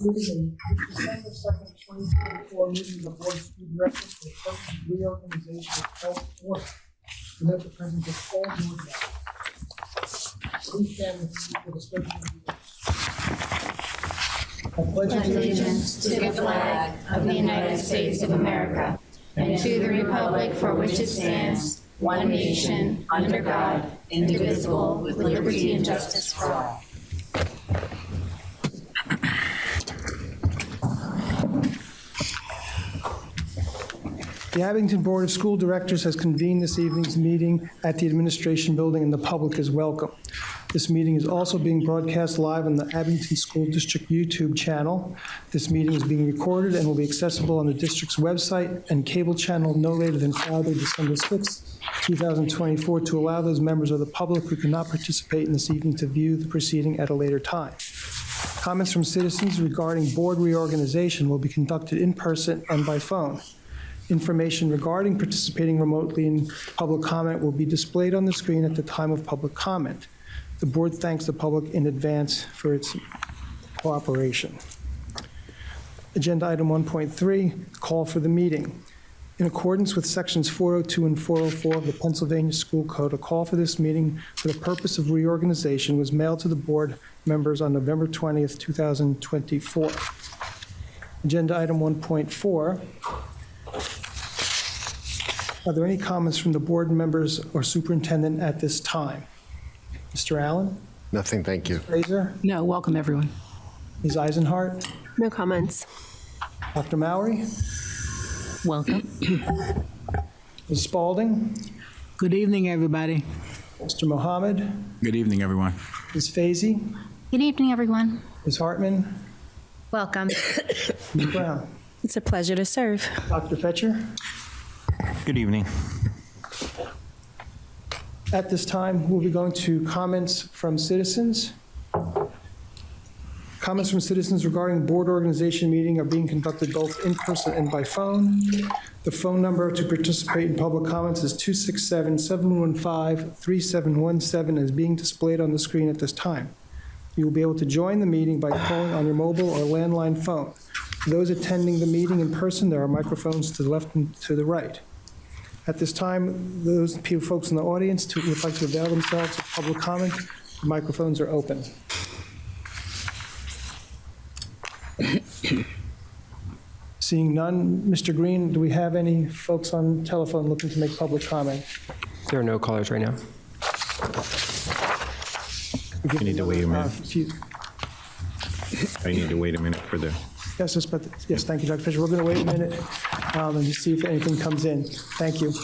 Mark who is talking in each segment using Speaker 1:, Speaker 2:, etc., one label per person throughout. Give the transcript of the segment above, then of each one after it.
Speaker 1: Meeting December 2nd, 2024 meeting of the Board of School Directors for the purpose of reorganization of health order. To note the presence of all board members. Please stand with me for the pledge of allegiance. I pledge
Speaker 2: Allegiance to the flag of the United States of America and to the republic for which it stands, one nation, under God, indivisible, with liberty and justice for all.
Speaker 1: The Abington Board of School Directors has convened this evening's meeting at the Administration Building, and the public is welcome. This meeting is also being broadcast live on the Abington School District YouTube channel. This meeting is being recorded and will be accessible on the district's website and cable channel no later than Friday, December 6th, 2024, to allow those members of the public who cannot participate in this evening to view the proceeding at a later time. Comments from citizens regarding board reorganization will be conducted in person and by phone. Information regarding participating remotely in public comment will be displayed on the screen at the time of public comment. The board thanks the public in advance for its cooperation. Agenda item 1.3, call for the meeting. In accordance with sections 402 and 404 of the Pennsylvania School Code, a call for this meeting for the purpose of reorganization was mailed to the board members on November 20th, 2024. Agenda item 1.4. Are there any comments from the board members or superintendent at this time? Mr. Allen?
Speaker 3: Nothing, thank you.
Speaker 1: Fraser?
Speaker 4: No, welcome everyone.
Speaker 1: Ms. Eisenhart?
Speaker 5: No comments.
Speaker 1: Dr. Mowry?
Speaker 4: Welcome.
Speaker 1: Ms. Spalding?
Speaker 4: Good evening, everybody.
Speaker 1: Mr. Mohammed?
Speaker 6: Good evening, everyone.
Speaker 1: Ms. Fazy?
Speaker 2: Good evening, everyone.
Speaker 1: Ms. Hartman?
Speaker 2: Welcome.
Speaker 1: Ms. Brown?
Speaker 5: It's a pleasure to serve.
Speaker 1: Dr. Fetcher?
Speaker 6: Good evening.
Speaker 1: At this time, we'll be going to comments from citizens. Comments from citizens regarding board organization meeting are being conducted both in person and by phone. The phone number to participate in public comments is 267-715-3717 and is being displayed on the screen at this time. You will be able to join the meeting by calling on your mobile or landline phone. For those attending the meeting in person, there are microphones to the left and to the right. At this time, those folks in the audience who would like to avail themselves of public comment, the microphones are open. Seeing none, Mr. Green, do we have any folks on telephone looking to make public comment?
Speaker 7: There are no callers right now.
Speaker 6: You need to wait a minute.
Speaker 1: Excuse-
Speaker 6: I need to wait a minute for the,
Speaker 1: Yes, yes, thank you, Dr. Fisher. We're going to wait a minute and just see if anything comes in. Thank you.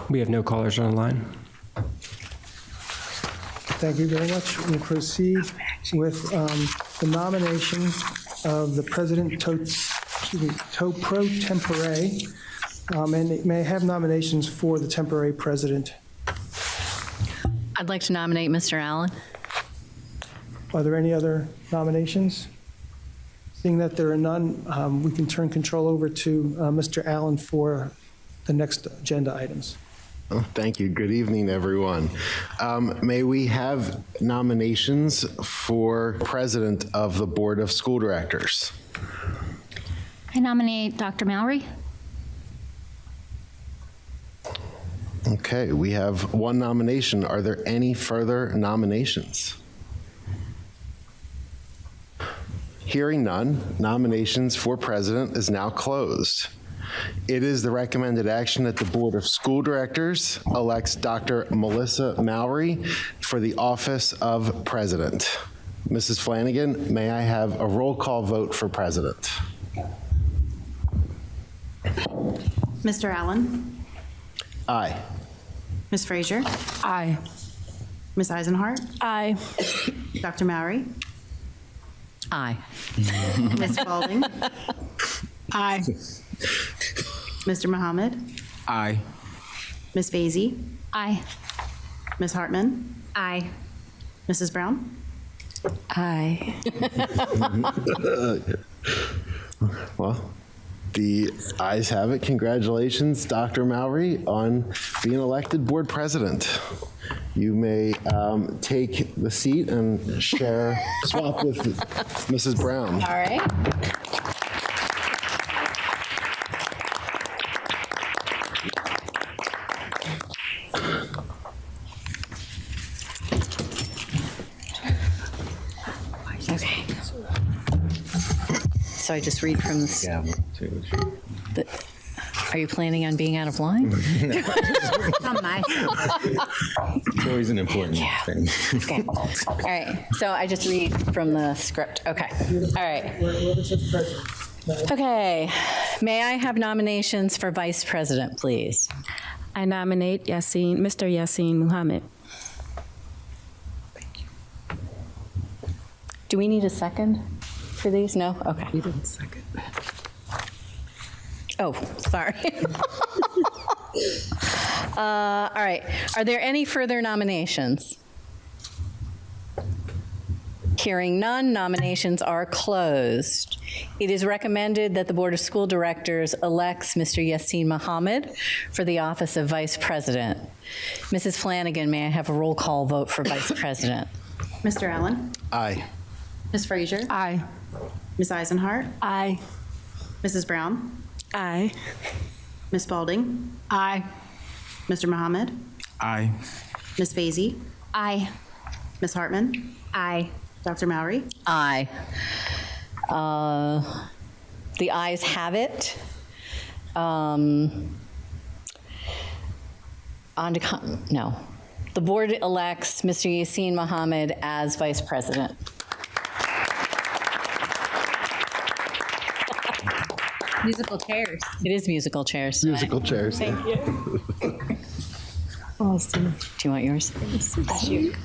Speaker 7: We have no callers online.
Speaker 1: Thank you very much. We'll proceed with the nomination of the president pro tempore, and may I have nominations for the temporary president.
Speaker 8: I'd like to nominate Mr. Allen.
Speaker 1: Are there any other nominations? Seeing that there are none, we can turn control over to Mr. Allen for the next agenda items.
Speaker 3: Oh, thank you. Good evening, everyone. May we have nominations for president of the Board of School Directors?
Speaker 2: I nominate Dr. Mowry.
Speaker 3: Okay, we have one nomination. Are there any further nominations? Hearing none, nominations for president is now closed. It is the recommended action that the Board of School Directors elects Dr. Melissa Mowry for the office of president. Mrs. Flanagan, may I have a roll call vote for president?
Speaker 5: Mr. Allen?
Speaker 3: Aye.
Speaker 5: Ms. Frazier?
Speaker 4: Aye.
Speaker 5: Ms. Eisenhart?
Speaker 4: Aye.
Speaker 5: Dr. Mowry?
Speaker 8: Aye.
Speaker 5: Ms. Spalding.
Speaker 4: Aye.
Speaker 5: Mr. Mohammed.
Speaker 6: Aye.
Speaker 5: Ms. Vazy.
Speaker 2: Aye.
Speaker 5: Ms. Hartman.
Speaker 2: Aye.
Speaker 5: Mrs. Brown.
Speaker 8: Aye.
Speaker 3: Well, the ayes have it. Congratulations, Dr. Mowry, on being elected board president. You may take the seat and swap with Mrs. Brown.
Speaker 8: All right. Okay. So I just read from this. Are you planning on being out of line?
Speaker 2: On my
Speaker 6: It's always an important thing.
Speaker 8: Okay. All right. So I just read from the script. Okay. All right. Okay. May I have nominations for vice president, please?
Speaker 9: I nominate Mr. Yassine Muhammad.
Speaker 8: Do we need a second for these? No? Okay.
Speaker 4: You didn't second.
Speaker 8: Oh, sorry. All right. Are there any further nominations? Hearing none, nominations are closed. It is recommended that the Board of School Directors elects Mr. Yassine Muhammad for the office of Vice President. Mrs. Flanagan, may I have a roll call vote for Vice President?
Speaker 5: Mr. Allen.
Speaker 3: Aye.
Speaker 5: Ms. Frazier.
Speaker 4: Aye.
Speaker 5: Ms. Eisenhart.
Speaker 4: Aye.
Speaker 5: Mrs. Brown.
Speaker 9: Aye.
Speaker 5: Ms. Spalding.
Speaker 4: Aye.
Speaker 5: Mr. Mohammed.
Speaker 6: Aye.
Speaker 5: Ms. Vazy.
Speaker 2: Aye.
Speaker 5: Ms. Hartman.
Speaker 2: Aye.
Speaker 5: Dr. Mowry.
Speaker 8: Aye. The ayes have it. No. The board elects Mr. Yassine Muhammad as vice president.
Speaker 2: Musical chairs.
Speaker 8: It is musical chairs tonight.
Speaker 3: Musical chairs.
Speaker 8: Do you want yours?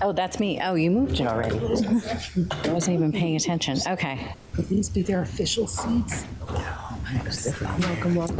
Speaker 8: Oh, that's me. Oh, you moved it already. I wasn't even paying attention. Okay.
Speaker 4: Would these be their official seats? Welcome, welcome.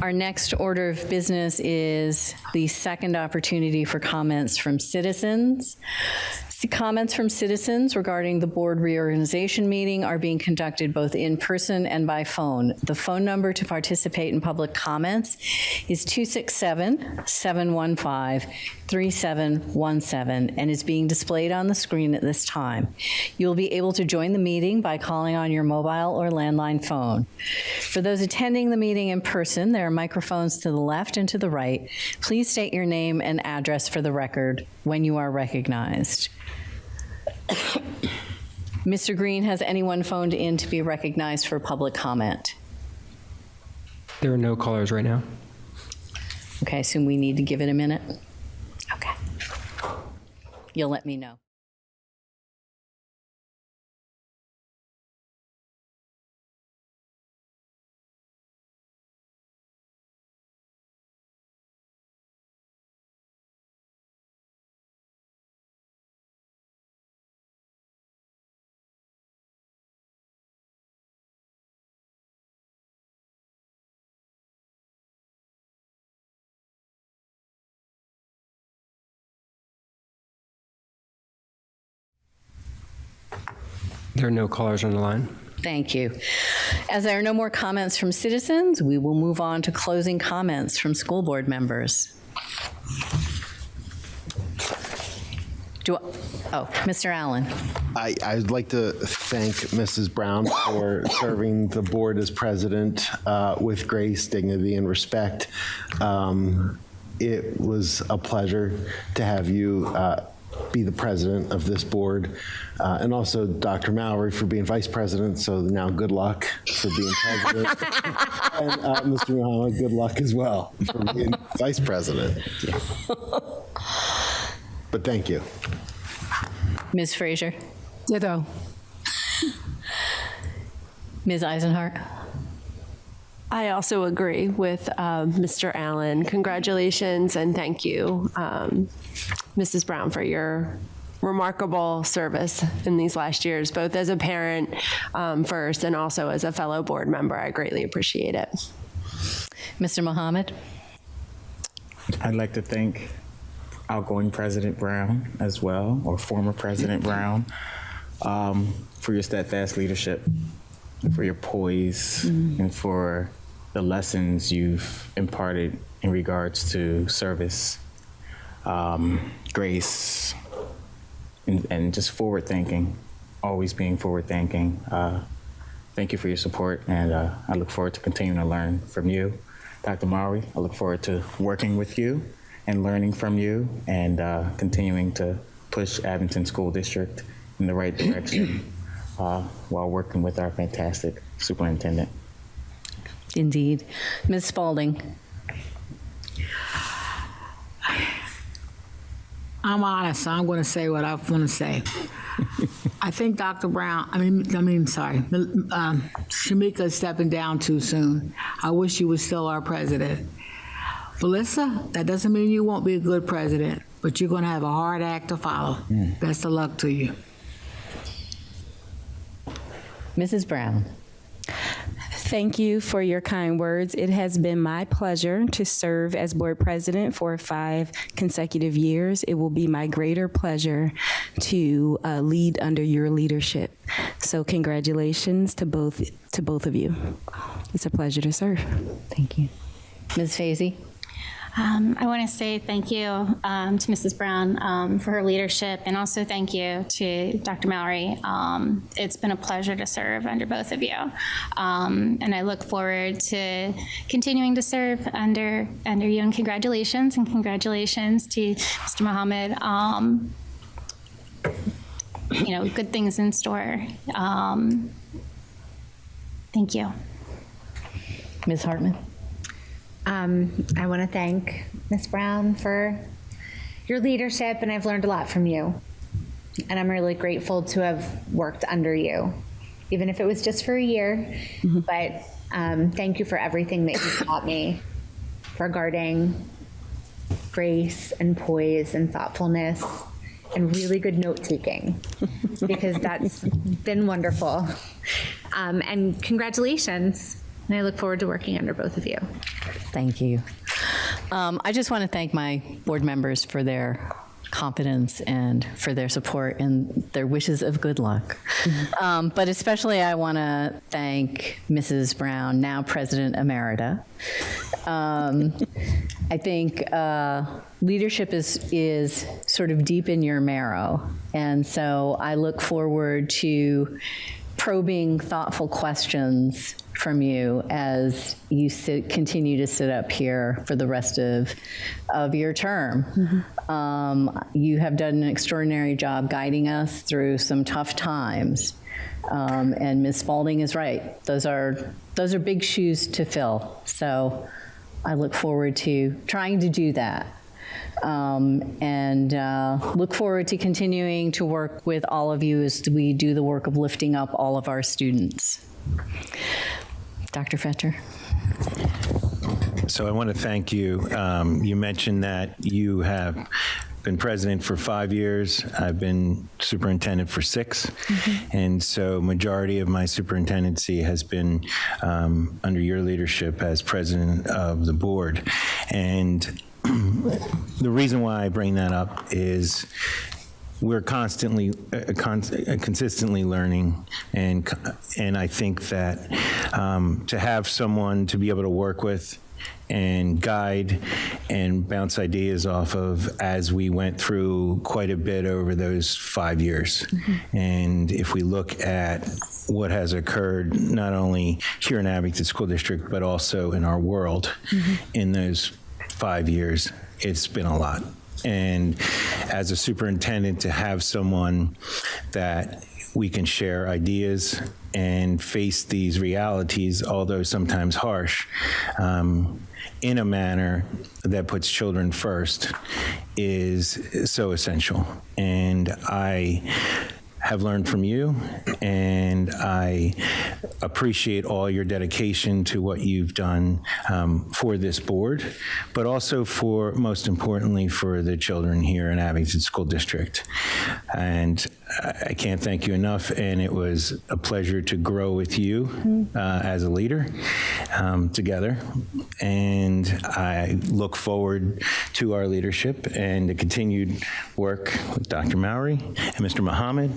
Speaker 8: Our next order of business is the second opportunity for comments from citizens. Comments from citizens regarding the board reorganization meeting are being conducted both in person and by phone. The phone number to participate in public comments is 267-715-3717 and is being displayed on the screen at this time. You'll be able to join the meeting by calling on your mobile or landline phone. For those attending the meeting in person, there are microphones to the left and to the right. Please state your name and address for the record when you are recognized. Mr. Green, has anyone phoned in to be recognized for public comment?
Speaker 7: There are no callers right now.
Speaker 8: Okay, I assume we need to give it a minute? Okay. You'll let me know.
Speaker 7: There are no callers on the line.
Speaker 8: Thank you. As there are no more comments from citizens, we will move on to closing comments from school board members. Mr. Allen.
Speaker 3: I'd like to thank Mrs. Brown for serving the board as president with grace, dignity, and respect. It was a pleasure to have you be the president of this board, and also Dr. Mowry for being vice president, so now good luck for being president. And Mr. Muhammad, good luck as well for being vice president. But thank you.
Speaker 8: Ms. Frazier.
Speaker 4: Ditto.
Speaker 8: Ms. Eisenhart.
Speaker 4: I also agree with Mr. Allen. Congratulations and thank you, Mrs. Brown, for your remarkable service in these last years, both as a parent first and also as a fellow board member. I greatly appreciate it.
Speaker 8: Mr. Mohammed?
Speaker 6: I'd like to thank outgoing President Brown as well, or former President Brown, for your steadfast leadership, and for your poise, and for the lessons you've imparted in regards to service, grace, and just forward thinking, always being forward thinking. Thank you for your support, and I look forward to continuing to learn from you. Dr. Mowry, I look forward to working with you and learning from you and continuing to push Abington School District in the right direction while working with our fantastic superintendent.
Speaker 8: Indeed. Ms. Spalding?
Speaker 10: I'm honest, so I'm going to say what I want to say. I think Dr. Brown, Shamika is stepping down too soon. I wish you were still our president. Melissa, that doesn't mean you won't be a good president, but you're going to have a hard act to follow. Best of luck to you.
Speaker 8: Mrs. Brown?
Speaker 9: Thank you for your kind words. It has been my pleasure to serve as board president for 5 consecutive years. It will be my greater pleasure to lead under your leadership. So congratulations to both of you. It's a pleasure to serve.
Speaker 8: Thank you. Ms. Fazy?
Speaker 2: I want to say thank you to Mrs. Brown for her leadership, and also thank you to Dr. Mallory. It's been a pleasure to serve under both of you, and I look forward to continuing to serve under you. And congratulations to Mr. Mohammed. Good things in store. Thank you.
Speaker 8: Ms. Hartman?
Speaker 11: I want to thank Ms. Brown for your leadership, and I've learned a lot from you. And I'm really grateful to have worked under you, even if it was just for a year. But thank you for everything that you taught me regarding grace and poise and thoughtfulness and really good note-taking, because that's been wonderful. And congratulations. And I look forward to working under both of you.
Speaker 8: Thank you. I just want to thank my board members for their confidence and for their support and their wishes of good luck. But especially I want to thank Mrs. Brown, now President Emerita. I think leadership is sort of deep in your marrow. And so I look forward to probing thoughtful questions from you as you continue to sit up here for the rest of your term. You have done an extraordinary job guiding us through some tough times. And Ms. Spalding is right. Those are big shoes to fill. So I look forward to trying to do that. And look forward to continuing to work with all of you as we do the work of lifting up all of our students. Dr. Fetcher.
Speaker 12: So I want to thank you. You mentioned that you have been president for 5 years. I've been superintendent for 6. And so majority of my superintendency has been under your leadership as president of the board. And the reason why I bring that up is we're consistently learning, and I think that to have someone to be able to work with and guide and bounce ideas off of as we went through quite a bit over those 5 years. And if we look at what has occurred not only here in Abington School District, but also in our world in those 5 years, it's been a lot. And as a superintendent, to have someone that we can share ideas and face these realities, although sometimes harsh, in a manner that puts children first is so essential. And I have learned from you, and I appreciate all your dedication to what you've done for this board, but also for, most importantly, for the children here in Abington School District. And I can't thank you enough, and it was a pleasure to grow with you as a leader together. And I look forward to our leadership and the continued work with Dr. Mowry and Mr. Mohammed.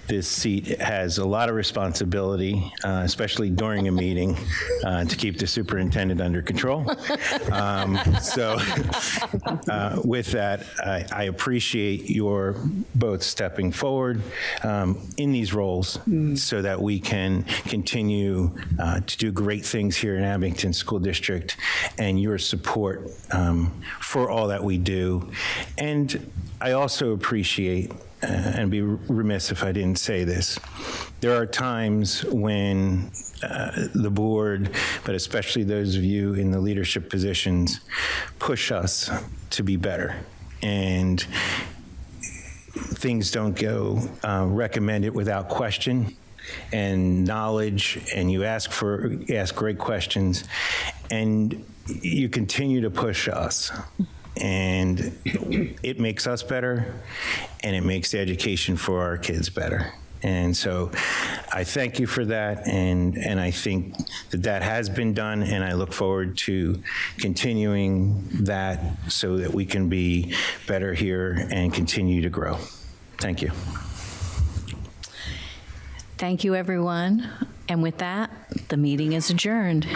Speaker 12: This seat has a lot of responsibility, especially during a meeting, to keep the superintendent under control. With that, I appreciate your both stepping forward in these roles so that we can continue to do great things here in Abington School District, and your support for all that we do. And I also appreciate, and be remiss if I didn't say this, there are times when the board, but especially those of you in the leadership positions, push us to be better. And things don't go recommended without question and knowledge, and you ask great questions, and you continue to push us. And it makes us better, and it makes the education for our kids better. And so I thank you for that, and I think that has been done, and I look forward to continuing that so that we can be better here and continue to grow. Thank you.
Speaker 8: Thank you, everyone. And with that, the meeting is adjourned.